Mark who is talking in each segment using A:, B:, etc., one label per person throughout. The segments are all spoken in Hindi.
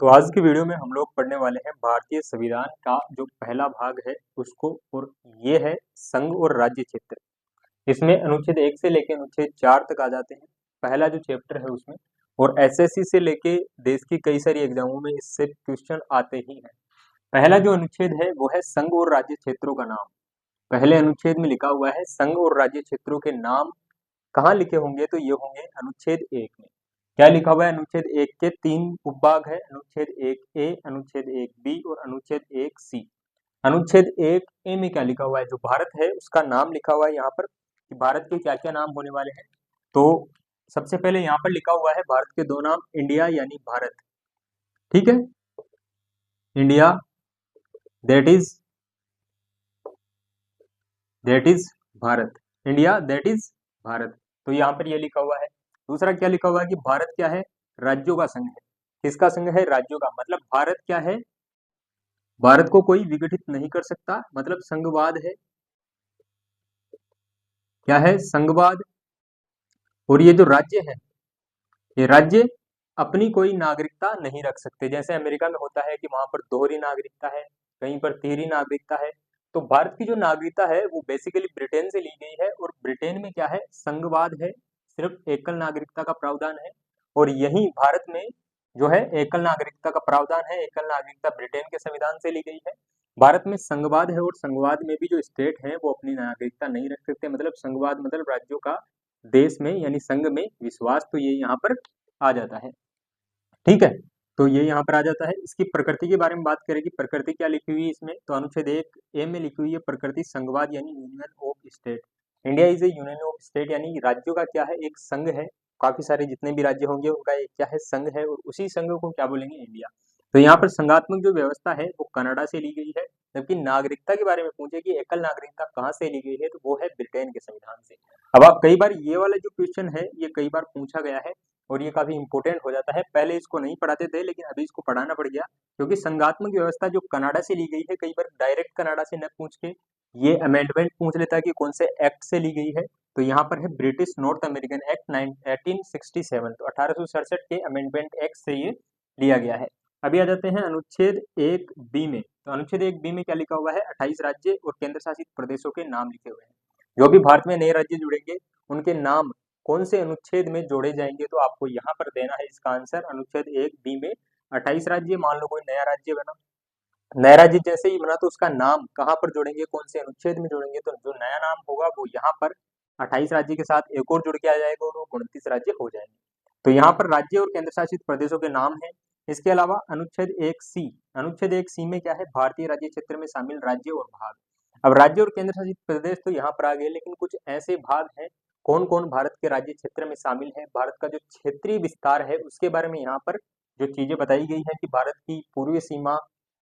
A: तो आज की वीडियो में हम लोग पढ़ने वाले हैं भारतीय संविधान का जो पहला भाग है उसको, और ये है संघ और राज्य क्षेत्र। इसमें अनुच्छेद 1 से लेकर अनुच्छेद 4 तक आ जाते हैं, पहला जो चैप्टर है उसमें। और एसएससी से लेके देश की कई सारी एग्जामों में इससे क्वेश्चन आते ही हैं। पहला जो अनुच्छेद है वो है संघ और राज्य क्षेत्रों का नाम। पहले अनुच्छेद में लिखा हुआ है संघ और राज्य क्षेत्रों के नाम कहाँ लिखे होंगे, तो ये होंगे अनुच्छेद 1 में। क्या लिखा हुआ है? अनुच्छेद 1 के 3 उपभाग है, अनुच्छेद 1 ए, अनुच्छेद 1 बी और अनुच्छेद 1 सी। अनुच्छेद 1 ए में क्या लिखा हुआ है? जो भारत है उसका नाम लिखा हुआ है यहाँ पर कि भारत के क्या क्या नाम होने वाले हैं। तो सबसे पहले यहाँ पर लिखा हुआ है भारत के दो नाम, इंडिया यानी भारत, ठीक है, India that is Bharat, India that is Bharat. तो यहाँ पर ये लिखा हुआ है। दूसरा क्या लिखा हुआ है कि भारत क्या है? राज्यों का संघ है। किसका संघ है? राज्यों का। मतलब भारत क्या है? भारत को कोई विघटित नहीं कर सकता, मतलब संघवाद है। क्या है? संघवाद। और ये जो राज्य है, ये राज्य अपनी कोई नागरिकता नहीं रख सकते। जैसे अमेरिका में होता है कि वहां पर दोहरी नागरिकता है, कहीं पर तीसरी नागरिकता है। तो भारत की जो नागरिकता है वो बेसिकली ब्रिटेन से ली गई है, और ब्रिटेन में क्या है? संघवाद है, सिर्फ एकल नागरिकता का प्रावधान है। और यही भारत में जो है एकल नागरिकता का प्रावधान है, एकल नागरिकता ब्रिटेन के संविधान से ली गई है। भारत में संघवाद है, और संघवाद में भी जो स्टेट है वो अपनी नागरिकता नहीं रख सकते। मतलब संघवाद मतलब राज्यों का देश में यानी संघ में विश्वास, तो ये यहाँ पर आ जाता है, ठीक है। तो ये यहाँ पर आ जाता है। इसकी प्रकृति के बारे में बात करें कि प्रकृति क्या लिखी हुई है इसमें, तो अनुच्छेद 1 ए में लिखी हुई है प्रकृति संघवाद यानी union of state. India is A union of state, यानी राज्यों का क्या है? एक संघ है। काफी सारे जितने भी राज्य होंगे उनका एक क्या है? संघ है, और उसी संघ को क्या बोलेंगे? इंडिया। तो यहाँ पर संघात्मक जो व्यवस्था है वो कनाडा से ली गई है। जबकि नागरिकता के बारे में पूछे कि एकल नागरिकता कहाँ से ली गई है, तो वो है ब्रिटेन के संविधान से। अब आप कई बार ये वाला जो क्वेश्चन है ये कई बार पूछा गया है, और ये काफी इंपॉर्टेंट हो जाता है। पहले इसको नहीं पढ़ाते थे, लेकिन अभी इसको पढ़ाना पड़ गया, क्योंकि संघात्मक व्यवस्था जो कनाडा से ली गई है, कई बार डायरेक्ट कनाडा से न पूछ के ये अमेंडमेंट पूछ लेता है कि कौन से एक्ट से ली गई है। तो यहाँ पर है ब्रिटिश नॉर्थ अमेरिकन एक्ट 1867, तो 1867 के अमेंडमेंट एक्ट से ये लिया गया है। अभी आ जाते हैं अनुच्छेद 1 बी में। तो अनुच्छेद 1 बी में क्या लिखा हुआ है? 28 राज्य और केंद्र शासित प्रदेशों के नाम लिखे हुए हैं। जो भी भारत में नए राज्य जुड़ेंगे उनके नाम कौन से अनुच्छेद में जोड़े जाएंगे, तो आपको यहाँ पर देना है इसका आंसर। अनुच्छेद 1 बी में 28 राज्य, मान लो कोई नया राज्य बना, नया राज्य जैसे ही बना तो उसका नाम कहाँ पर जोड़ेंगे? कौन से अनुच्छेद में जोड़ेंगे? तो जो नया नाम होगा वो यहाँ पर 28 राज्य के साथ एक और जुड़ के आ जाएगा, और वो 29 राज्य हो जाएंगे। तो यहाँ पर राज्य और केंद्र शासित प्रदेशों के नाम है। इसके अलावा अनुच्छेद 1 सी, अनुच्छेद 1 सी में क्या है? भारतीय राज्य क्षेत्र में शामिल राज्य और भाग। अब राज्य और केंद्र शासित प्रदेश तो यहाँ पर आ गए, लेकिन कुछ ऐसे भाग हैं, कौन कौन भारत के राज्य क्षेत्र में शामिल है, भारत का जो क्षेत्रीय विस्तार है उसके बारे में यहाँ पर जो चीजें बताई गई है कि भारत की पूर्वी सीमा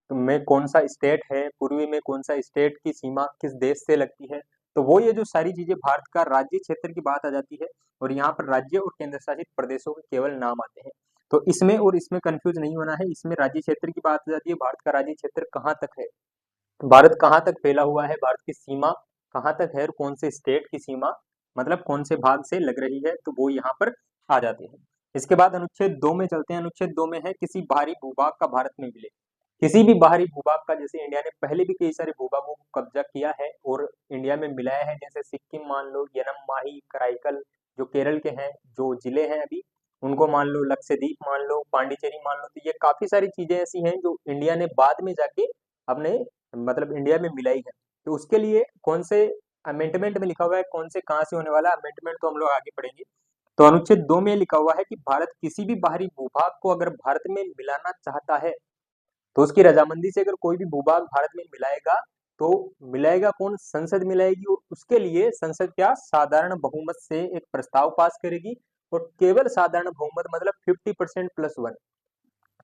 A: में कौन सा स्टेट है, पूर्वी में कौन सा स्टेट की सीमा किस देश से लगती है। तो वो ये जो सारी चीजें, भारत का राज्य क्षेत्र की बात आ जाती है, और यहाँ पर राज्य और केंद्र शासित प्रदेशों के केवल नाम आते हैं। तो इसमें और इसमें कंफ्यूज नहीं होना है। इसमें राज्य क्षेत्र की बात आ जाती है, भारत का राज्य क्षेत्र कहाँ तक है, भारत कहाँ तक फैला हुआ है, भारत की सीमा कहाँ तक है, और कौन से स्टेट की सीमा मतलब कौन से भाग से लग रही है, तो वो यहाँ पर आ जाते हैं। इसके बाद अनुच्छेद 2 में चलते हैं। अनुच्छेद 2 में है किसी बाहरी भूभाग का भारत में मिले। किसी भी बाहरी भूभाग का, जैसे इंडिया ने पहले भी कई सारे भूभागों को कब्जा किया है और इंडिया में मिलाया है, जैसे सिक्किम मान लो, यनम, माही, कराईकल जो केरल के हैं, जो जिले हैं अभी उनको मान लो, लक्षद्वीप मान लो, पांडिचेरी मान लो। तो ये काफी सारी चीजें ऐसी हैं जो इंडिया ने बाद में जाके अपने मतलब इंडिया में मिलाई है। तो उसके लिए कौन से अमेंडमेंट में लिखा हुआ है, कौन से कहाँ से होने वाला अमेंडमेंट, तो हम लोग आगे पढ़ेंगे। तो अनुच्छेद 2 में लिखा हुआ है कि भारत किसी भी बाहरी भूभाग को अगर भारत में मिलाना चाहता है, तो उसकी रजामंदी से अगर कोई भी भूभाग भारत में मिलाएगा, तो मिलाएगा कौन? संसद मिलाएगी, और उसके लिए संसद क्या साधारण बहुमत से एक प्रस्ताव पास करेगी। और केवल साधारण बहुमत मतलब 50% प्लस 1,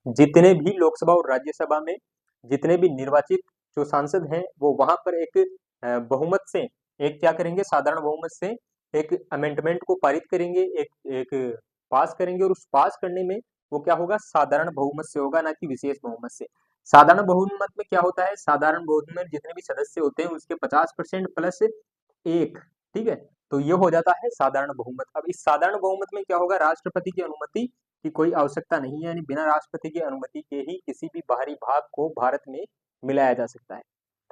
A: जितने भी लोकसभा और राज्यसभा में जितने भी निर्वाचित जो सांसद हैं वो वहां पर एक बहुमत से, एक क्या करेंगे? साधारण बहुमत से एक अमेंडमेंट को पारित करेंगे, एक पास करेंगे, और उस पास करने में वो क्या होगा? साधारण बहुमत से होगा, ना कि विशेष बहुमत से। साधारण बहुमत में क्या होता है? साधारण बहुमत में जितने भी सदस्य होते हैं उसके 50% प्लस 1, ठीक है। तो ये हो जाता है साधारण बहुमत। अब इस साधारण बहुमत में क्या होगा? राष्ट्रपति की अनुमति की कोई आवश्यकता नहीं है, यानी बिना राष्ट्रपति की अनुमति के ही किसी भी बाहरी भाग को भारत में मिलाया जा सकता है।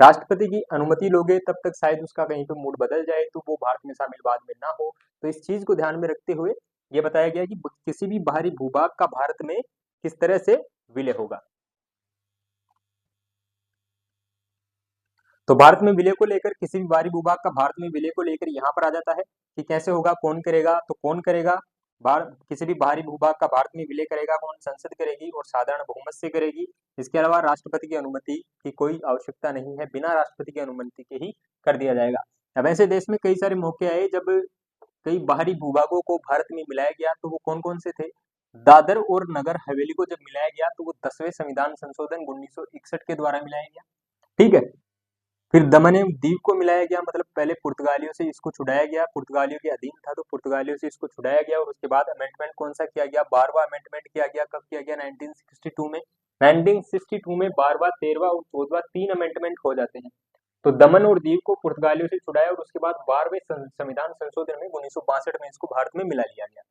A: राष्ट्रपति की अनुमति लोगे तब तक शायद उसका कहीं पे मूड बदल जाए तो वो भारत में शामिल बाद में ना हो। तो इस चीज को ध्यान में रखते हुए ये बताया गया कि किसी भी बाहरी भूभाग का भारत में किस तरह से विलय होगा। तो भारत में विलय को लेकर, किसी भी बाहरी भूभाग का भारत में विलय को लेकर यहाँ पर आ जाता है कि कैसे होगा, कौन करेगा, तो कौन करेगा, किसी भी बाहरी भूभाग का भारत में विलय करेगा कौन, संसद करेगी और साधारण बहुमत से करेगी। इसके अलावा राष्ट्रपति की अनुमति की कोई आवश्यकता नहीं है, बिना राष्ट्रपति की अनुमति के ही कर दिया जाएगा। अब ऐसे देश में कई सारे मौके आए जब कई बाहरी भूभागों को भारत में मिलाया गया, तो वो कौन कौन से थे। दादर और नगर हवेली को जब मिलाया गया तो वो 10वें संविधान संशोधन 1961 के द्वारा मिलाया गया, ठीक है। फिर दमन एवं दीव को मिलाया गया, मतलब पहले पुर्तगालियों से इसको छुड़ाया गया, पुर्तगालियों के अधीन था तो पुर्तगालियों से इसको छुड़ाया गया और उसके बाद अमेंडमेंट कौन सा किया गया, 12वां अमेंडमेंट किया गया। कब किया गया, 1962 में। 1962 में 12वां, 13वां और 14वां 3 अमेंडमेंट हो जाते हैं। तो दमन और दीव को पुर्तगालियों से छुड़ाया और उसके बाद 12वें संविधान संशोधन में 1962 में इसको भारत में मिला लिया गया।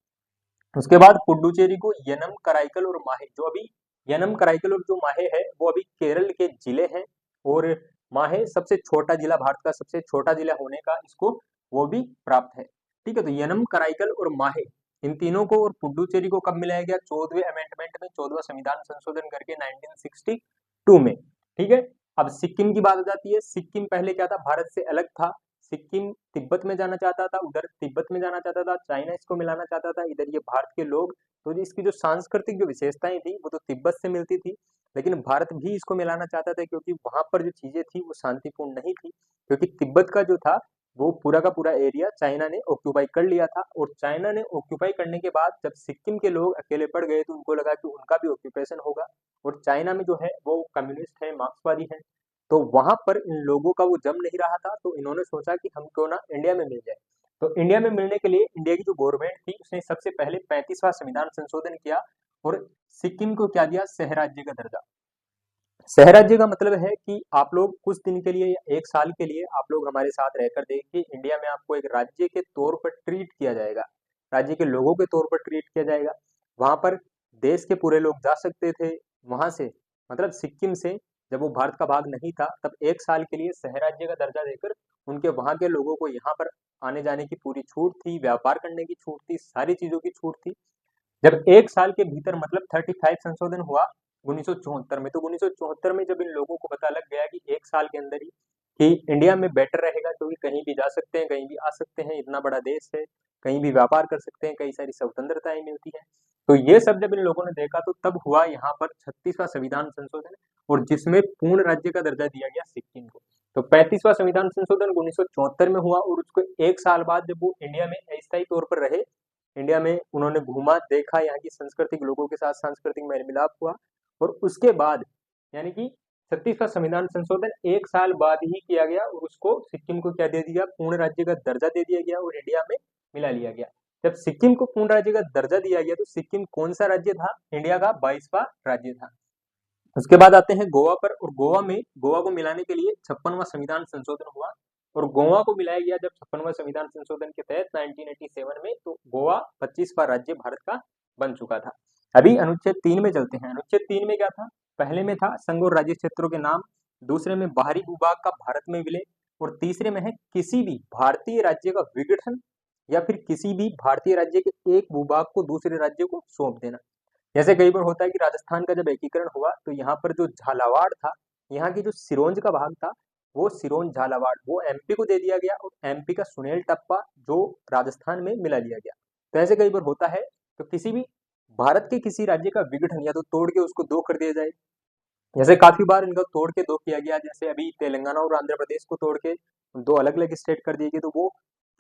A: उसके बाद पुडुचेरी को यनम, कराईकल और माहे, जो अभी यनम, कराईकल और जो माहे है वो अभी केरल के जिले हैं और माहे सबसे छोटा जिला, भारत का सबसे छोटा जिला होने का इसको वो भी प्राप्त है, ठीक है। तो यनम, कराईकल और माहे इन तीनों को और पुडुचेरी को कब मिलाया गया, 14वें अमेंडमेंट में, 14वां संविधान संशोधन करके 1962 में, ठीक है। अब सिक्किम की बात हो जाती है। सिक्किम पहले क्या था, भारत से अलग था। सिक्किम तिब्बत में जाना चाहता था, उधर तिब्बत में जाना चाहता था, चाइना इसको मिलाना चाहता था, इधर ये भारत के लोग। तो इसकी जो सांस्कृतिक जो विशेषताएं थी वो तो तिब्बत से मिलती थी, लेकिन भारत भी इसको मिलाना चाहता था क्योंकि वहां पर जो चीजें थी वो शांतिपूर्ण नहीं थी, क्योंकि तिब्बत का जो था वो पूरा का पूरा एरिया चाइना ने ऑक्यूपाई कर लिया था। और चाइना ने ऑक्यूपाई करने के बाद जब सिक्किम के लोग अकेले पड़ गए तो उनको लगा कि उनका भी ऑक्यूपेशन होगा, और चाइना में जो है वो कम्युनिस्ट है, मार्क्सवादी है, तो वहां पर इन लोगों का वो जम नहीं रहा था। तो इन्होंने सोचा कि हम क्यों ना इंडिया में मिल जाए। तो इंडिया में मिलने के लिए इंडिया की जो गवर्नमेंट थी उसने सबसे पहले 35वां संविधान संशोधन किया और सिक्किम को क्या दिया, सह राज्य का दर्जा। सह राज्य का मतलब है कि आप लोग कुछ दिन के लिए या 1 साल के लिए आप लोग हमारे साथ रहकर देखिए, इंडिया में आपको एक राज्य के तौर पर ट्रीट किया जाएगा, राज्य के लोगों के तौर पर ट्रीट किया जाएगा। वहां पर देश के पूरे लोग जा सकते थे। वहां से मतलब सिक्किम से जब वो भारत का भाग नहीं था तब 1 साल के लिए सह राज्य का दर्जा देकर उनके वहां के लोगों को यहाँ पर आने जाने की पूरी छूट थी, व्यापार करने की छूट थी, सारी चीजों की छूट थी। जब 1 साल के भीतर मतलब 35 संशोधन हुआ 1974 में, तो 1974 में जब इन लोगों को पता लग गया कि 1 साल के अंदर ही कि इंडिया में बेटर रहेगा क्योंकि कहीं भी जा सकते हैं, कहीं भी आ सकते हैं, इतना बड़ा देश है, कहीं भी व्यापार कर सकते हैं, कई सारी स्वतंत्रताएं मिलती हैं। तो ये सब जब इन लोगों ने देखा तो तब हुआ यहाँ पर 36वां संविधान संशोधन, और जिसमें पूर्ण राज्य का दर्जा दिया गया सिक्किम को। तो 35वां संविधान संशोधन 1974 में हुआ और उसको 1 साल बाद जब वो इंडिया में अस्थायी तौर पर रहे, इंडिया में उन्होंने घूमा, देखा, यहाँ की सांस्कृतिक लोगों के साथ सांस्कृतिक मेल मिलाप हुआ, और उसके बाद यानी कि 36वां संविधान संशोधन 1 साल बाद ही किया गया और उसको सिक्किम को क्या दे दिया, पूर्ण राज्य का दर्जा दे दिया गया और इंडिया में मिला लिया गया। जब सिक्किम को पूर्ण राज्य का दर्जा दिया गया तो सिक्किम कौन सा राज्य था, इंडिया का 22वां राज्य था। उसके बाद आते हैं गोवा पर, और गोवा को मिलाने के लिए 56वां संविधान संशोधन हुआ और गोवा को मिलाया गया जब 56वां संविधान संशोधन के तहत 1987 में, तो गोवा 25वां राज्य भारत का बन चुका था। अभी अनुच्छेद 3 में चलते हैं। अनुच्छेद 3 में क्या था, पहले में था संघ और राज्य क्षेत्रों के नाम, दूसरे में बाहरी भूभाग का भारत में विलय, और तीसरे में है किसी भी भारतीय राज्य का विघटन या फिर किसी भी भारतीय राज्य के एक भूभाग को दूसरे राज्य को सौंप देना। जैसे कई बार होता है कि राजस्थान का जब एकीकरण हुआ तो यहाँ पर जो झालावाड़ था, यहाँ की जो सिरोंज का भाग था, वो सिरोंज झालावाड़ वो एमपी को दे दिया गया और एमपी का सुनेल टप्पा जो राजस्थान में मिला लिया गया। तो ऐसे कई बार होता है। तो किसी भी भारत के किसी राज्य का विघटन या तो तोड़ के उसको 2 कर दिया जाए, जैसे काफी बार इनका तोड़ के 2 किया गया, जैसे अभी तेलंगाना और आंध्र प्रदेश को तोड़ के 2 अलग अलग स्टेट कर दिए गए। तो वो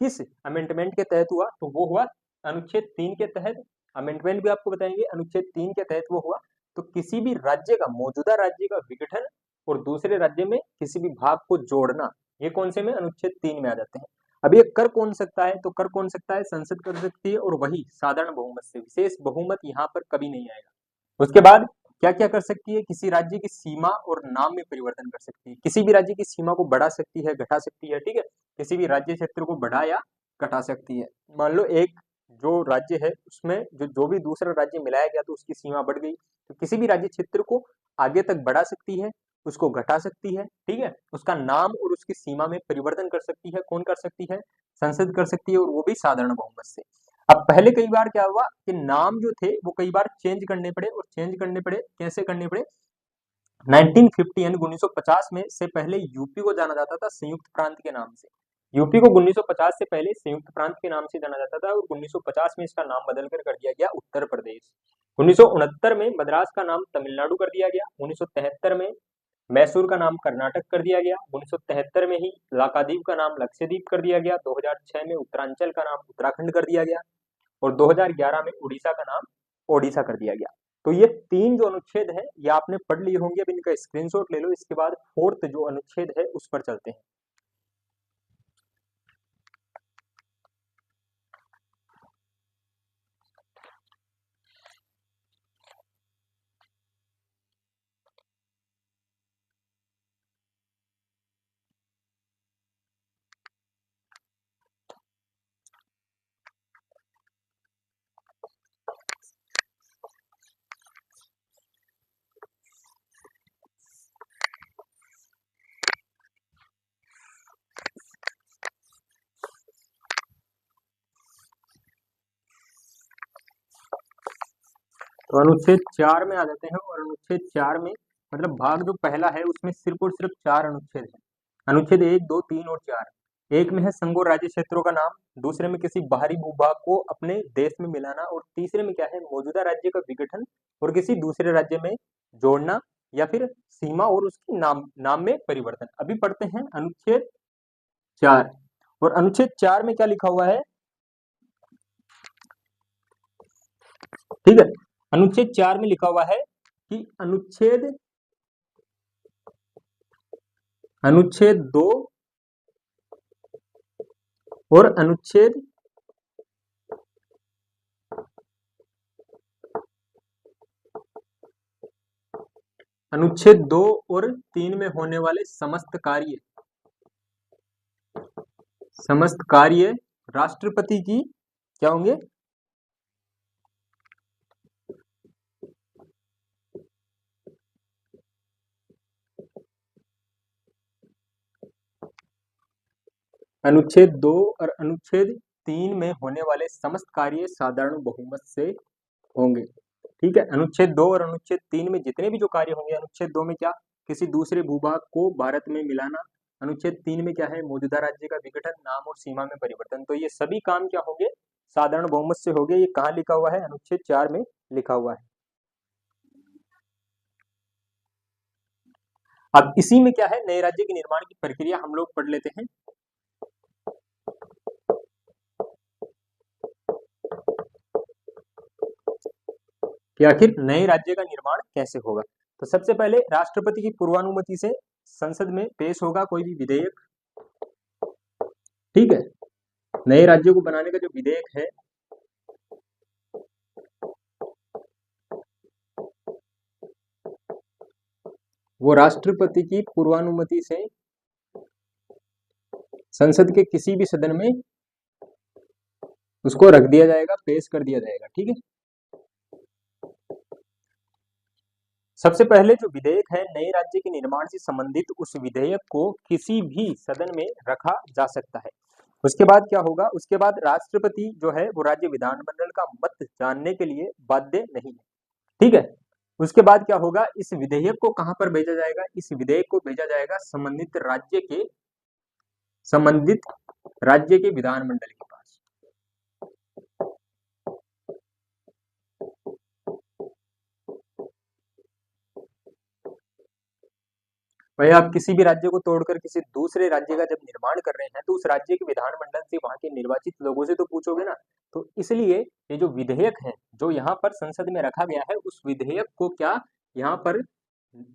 A: किस अमेंडमेंट के तहत हुआ, तो वो हुआ अनुच्छेद 3 के तहत। अमेंडमेंट भी आपको बताएंगे, अनुच्छेद 3 के तहत वो हुआ। तो किसी भी राज्य का, मौजूदा राज्य का विघटन और दूसरे राज्य में किसी भी भाग को जोड़ना, ये कौन से में, अनुच्छेद 3 में आ जाते हैं। अब ये कर कौन सकता है, तो कर कौन सकता है, संसद कर सकती है, और वही साधारण बहुमत से, विशेष बहुमत यहाँ पर कभी नहीं आएगा। उसके बाद क्या क्या कर सकती है, किसी राज्य की सीमा और नाम में परिवर्तन कर सकती है, किसी भी राज्य की सीमा को बढ़ा सकती है, घटा सकती है, ठीक है, किसी भी राज्य क्षेत्र को बढ़ा या घटा सकती है। मान लो एक जो राज्य है उसमें जो भी दूसरा राज्य मिलाया गया तो उसकी सीमा बढ़ गई। तो किसी भी राज्य क्षेत्र को आगे तक बढ़ा सकती है, उसको घटा सकती है, ठीक है, उसका नाम और उसकी सीमा में परिवर्तन कर सकती है। कौन कर सकती है? संसद कर सकती है, और वो भी साधारण बहुमत से। अब पहले कई बार क्या हुआ कि नाम जो थे वो कई बार चेंज करने पड़े, और चेंज करने पड़े कैसे करने पड़े? 1950 यानी 1950 में से पहले यूपी को जाना जाता था संयुक्त प्रांत के नाम से। यूपी को 1950 से पहले संयुक्त प्रांत के नाम से जाना जाता था, और 1950 में इसका नाम बदलकर कर दिया गया उत्तर प्रदेश। 1969 में मद्रास का नाम तमिलनाडु कर दिया गया। 1973 में मैसूर का नाम कर्नाटक कर दिया गया। 1973 में ही लाक्षाद्वीप का नाम लक्षद्वीप कर दिया गया। 2006 में उत्तरांचल का नाम उत्तराखंड कर दिया गया, और 2011 में उड़ीसा का नाम ओडिशा कर दिया गया। तो ये 3 जो अनुच्छेद हैं ये आपने पढ़ लिए होंगे। अब इनका स्क्रीनशॉट ले लो। इसके बाद 4th जो अनुच्छेद है उस पर चलते हैं। तो अनुच्छेद 4 में आ जाते हैं, और अनुच्छेद 4 में मतलब भाग जो पहला है उसमें सिर्फ और सिर्फ 4 अनुच्छेद हैं। अनुच्छेद 1, 2, 3 और 4। एक में है संघ और राज्य क्षेत्रों का नाम, दूसरे में किसी बाहरी भूभाग को अपने देश में मिलाना, और तीसरे में क्या है? मौजूदा राज्य का विघटन और किसी दूसरे राज्य में जोड़ना, या फिर सीमा और उसकी नाम में परिवर्तन। अभी पढ़ते हैं अनुच्छेद 4। और अनुच्छेद 4 में क्या लिखा हुआ है? ठीक है, अनुच्छेद 4 में लिखा हुआ है कि अनुच्छेद 2 और अनुच्छेद 2 और 3 में होने वाले समस्त कार्य राष्ट्रपति की क्या होंगे? अनुच्छेद 2 और अनुच्छेद 3 में होने वाले समस्त कार्य साधारण बहुमत से होंगे। ठीक है, अनुच्छेद 2 और अनुच्छेद 3 में जितने भी जो कार्य होंगे, अनुच्छेद 2 में क्या? किसी दूसरे भूभाग को भारत में मिलाना। अनुच्छेद 3 में क्या है? मौजूदा राज्य का विघटन, नाम और सीमा में परिवर्तन। तो ये सभी काम क्या होंगे? साधारण बहुमत से होंगे। ये कहाँ लिखा हुआ है? अनुच्छेद 4 में लिखा हुआ है। अब इसी में क्या है? नए राज्य के निर्माण की प्रक्रिया हम लोग पढ़ लेते हैं। कि आखिर नए राज्य का निर्माण कैसे होगा। तो सबसे पहले राष्ट्रपति की पूर्वानुमति से संसद में पेश होगा कोई भी विधेयक। ठीक है, नए राज्यों को बनाने का जो विधेयक है वो राष्ट्रपति की पूर्वानुमति से संसद के किसी भी सदन में उसको रख दिया जाएगा, पेश कर दिया जाएगा। ठीक है, सबसे पहले जो विधेयक है नए राज्य के निर्माण से संबंधित, उस विधेयक को किसी भी सदन में रखा जा सकता है। उसके बाद क्या होगा? उसके बाद राष्ट्रपति जो है वो राज्य विधानमंडल का मत जानने के लिए बाध्य नहीं है। ठीक है, उसके बाद क्या होगा? इस विधेयक को कहां पर भेजा जाएगा? इस विधेयक को भेजा जाएगा संबंधित राज्य के विधानमंडल के पास। भाई आप किसी भी राज्य को तोड़कर किसी दूसरे राज्य का जब निर्माण कर रहे हैं तो उस राज्य के विधानमंडल से, वहां के निर्वाचित लोगों से तो पूछोगे ना। तो इसलिए ये जो विधेयक है जो यहाँ पर संसद में रखा गया है, उस विधेयक को क्या यहाँ पर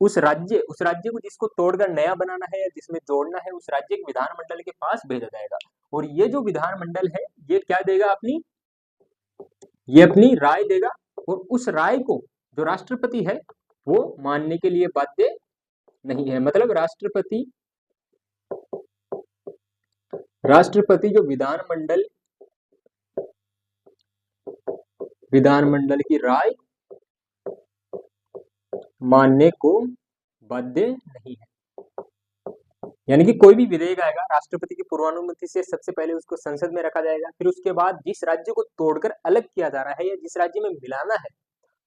A: उस राज्य को जिसको तोड़कर नया बनाना है या जिसमें जोड़ना है, उस राज्य के विधानमंडल के पास भेजा जाएगा। और ये जो विधानमंडल है ये क्या देगा? ये अपनी राय देगा, और उस राय को जो राष्ट्रपति है वो मानने के लिए बाध्य नहीं है। मतलब राष्ट्रपति जो विधानमंडल विधानमंडल की राय मानने को बाध्य नहीं है। यानी कि कोई भी विधेयक आएगा राष्ट्रपति की पूर्वानुमति से सबसे पहले उसको संसद में रखा जाएगा, फिर उसके बाद जिस राज्य को तोड़कर अलग किया जा रहा है या जिस राज्य में मिलाना है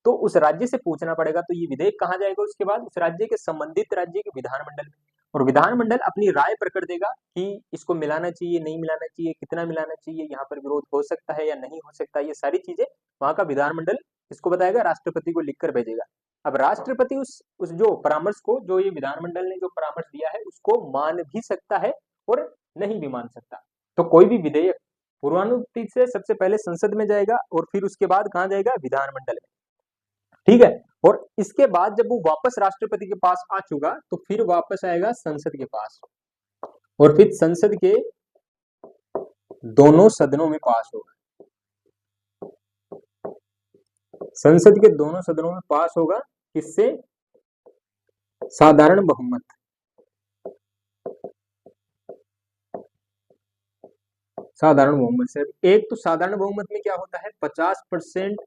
A: तो उस राज्य से पूछना पड़ेगा तो ये विधेयक कहाँ जाएगा, उसके बाद उस राज्य के संबंधित राज्य के विधानमंडल में, और विधानमंडल अपनी राय प्रकट देगा कि इसको मिलाना चाहिए, नहीं मिलाना चाहिए, कितना मिलाना चाहिए, यहाँ पर विरोध हो सकता है या नहीं हो सकता, ये सारी चीजें वहां का विधानमंडल इसको बताएगा, राष्ट्रपति को लिखकर भेजेगा। अब राष्ट्रपति उस जो परामर्श को, जो ये विधानमंडल ने जो परामर्श दिया है उसको मान भी सकता है और नहीं भी मान सकता। तो कोई भी विधेयक पूर्वानुमति से सबसे पहले संसद में जाएगा और फिर उसके बाद कहाँ जाएगा, विधानमंडल में, ठीक है। और इसके बाद जब वो वापस राष्ट्रपति के पास आ चुका तो फिर वापस आएगा संसद के पास और फिर संसद के दोनों सदनों में पास होगा, संसद के दोनों सदनों में पास होगा, किससे, साधारण बहुमत, साधारण बहुमत से। एक तो साधारण बहुमत में क्या होता है, 50%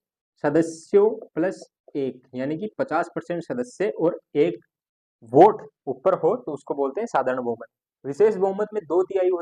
A: सदस्यों प्लस एक, यानी कि 50% सदस्य और एक वोट ऊपर हो तो उसको बोलते हैं साधारण बहुमत। विशेष बहुमत में 2/3